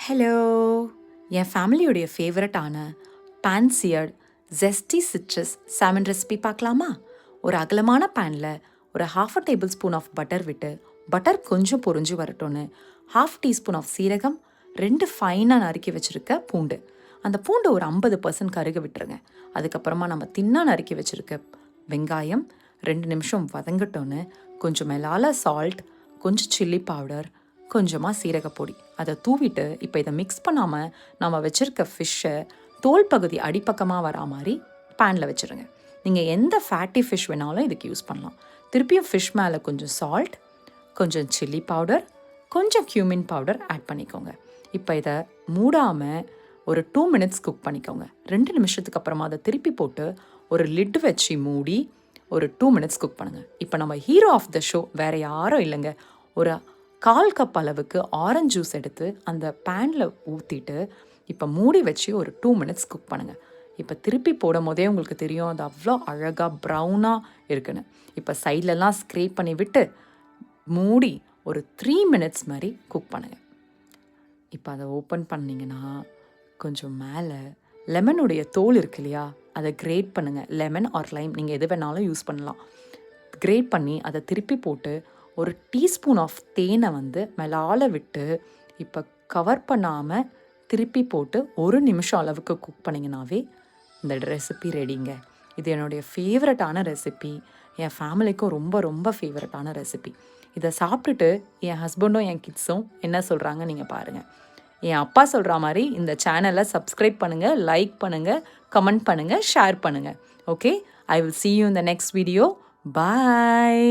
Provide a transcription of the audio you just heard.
Hello! என் ஃபேமிலியுடைய ஃபேவரட்டான பான்-சியர்ட் zesty citrus salmon recipe பார்க்கலாமா? ஒரு அகலமான பேனில் ஒரு 1/2 டேபிள் ஸ்பூன் ஆஃப் பட்டர் விட்டு, பட்டர் கொஞ்சம் பொரிஞ்சு வரட்டும்னு 1/2 டீஸ்பூன் ஆஃப் சீரகம், 2 ஃபைனாக நறுக்கி வச்சுருக்க பூண்டு. அந்த பூண்டு ஒரு 50% கருக விட்டுருங்க. அதுக்கப்புறமா நம்ம தின்னாக நறுக்கி வச்சுருக்க வெங்காயம் 2 நிமிஷம் வதங்கட்டோன்னு கொஞ்சம் மேலால் சால்ட், கொஞ்சம் சில்லி பவுடர், கொஞ்சமாக சீரகப்பொடி அதை தூவிட்டு இப்போ இதை மிக்ஸ் பண்ணாமல் நம்ம வச்சுருக்க ஃபிஷ்ஷை தோல் பகுதி அடிப்பக்கமாக வரா மாதிரி பேனில் வச்சுருங்க. நீங்கள் எந்த ஃபேட்டி ஃபிஷ் வேணாலும் இதுக்கு யூஸ் பண்ணலாம். திருப்பியும் ஃபிஷ் மேலே கொஞ்சம் சால்ட், கொஞ்சம் சில்லி பவுடர், கொஞ்சம் கியூமின் பவுடர் ஆட் பண்ணிக்கோங்க. இப்போ இதை மூடாமல் ஒரு 2 மினிட்ஸ் குக் பண்ணிக்கோங்க. 2 நிமிஷத்துக்கு அப்புறமா அதை திருப்பி போட்டு ஒரு லிட் வச்சு மூடி ஒரு 2 மினிட்ஸ் குக் பண்ணுங்கள். இப்போ நம்ம ஹீரோ ஆஃப் த ஷோ வேறு யாரும் இல்லைங்க, ஒரு 1/4 கப் அளவுக்கு ஆரஞ்ச் ஜூஸ் எடுத்து அந்த பேனில் ஊற்றிட்டு இப்போ மூடி வச்சு ஒரு 2 மினிட்ஸ் குக் பண்ணுங்கள். இப்போ திருப்பி போடும் போதே உங்களுக்கு தெரியும் அது அவ்வளோ அழகாக ப்ரௌனாக இருக்குன்னு. இப்போ சைட்லலாம் ஸ்க்ரேப் பண்ணி விட்டு மூடி ஒரு 3 மினிட்ஸ் மாதிரி குக் பண்ணுங்கள். இப்போ அதை ஓப்பன் பண்ணிங்கன்னா கொஞ்சம் மேலே லெமனுடைய தோல் இருக்கு இல்லையா, அதை கிரேட் பண்ணுங்கள். லெமன் ஆர் லைம் நீங்கள் எது வேணாலும் யூஸ் பண்ணலாம். கிரேட் பண்ணி அதை திருப்பி போட்டு ஒரு டீஸ்பூன் ஆஃப் தேனை மேலால் விட்டு இப்போ கவர் பண்ணாமல் திருப்பி போட்டு 1 நிமிஷம் அளவுக்கு குக் பண்ணிங்கனாவே இந்த ரெசிபி ரெடிங்க. இது என்னுடைய ஃபேவரட்டான ரெசிபி, என் ஃபேமிலிக்கும் ரொம்ப ரொம்ப ஃபேவரட்டான ரெசிபி. இதை சாப்பிட்டுட்டு என் ஹஸ்பண்டும் என் கிட்ஸும் என்ன சொல்கிறாங்க நீங்கள் பாருங்கள். என் அப்பா சொல்கிற மாதிரி இந்த சேனலை சப்ஸ்கிரைப் பண்ணுங்கள், லைக் பண்ணுங்கள், கமெண்ட் பண்ணுங்கள், ஷேர் பண்ணுங்கள். Okay, I will see you in the next video. Bye.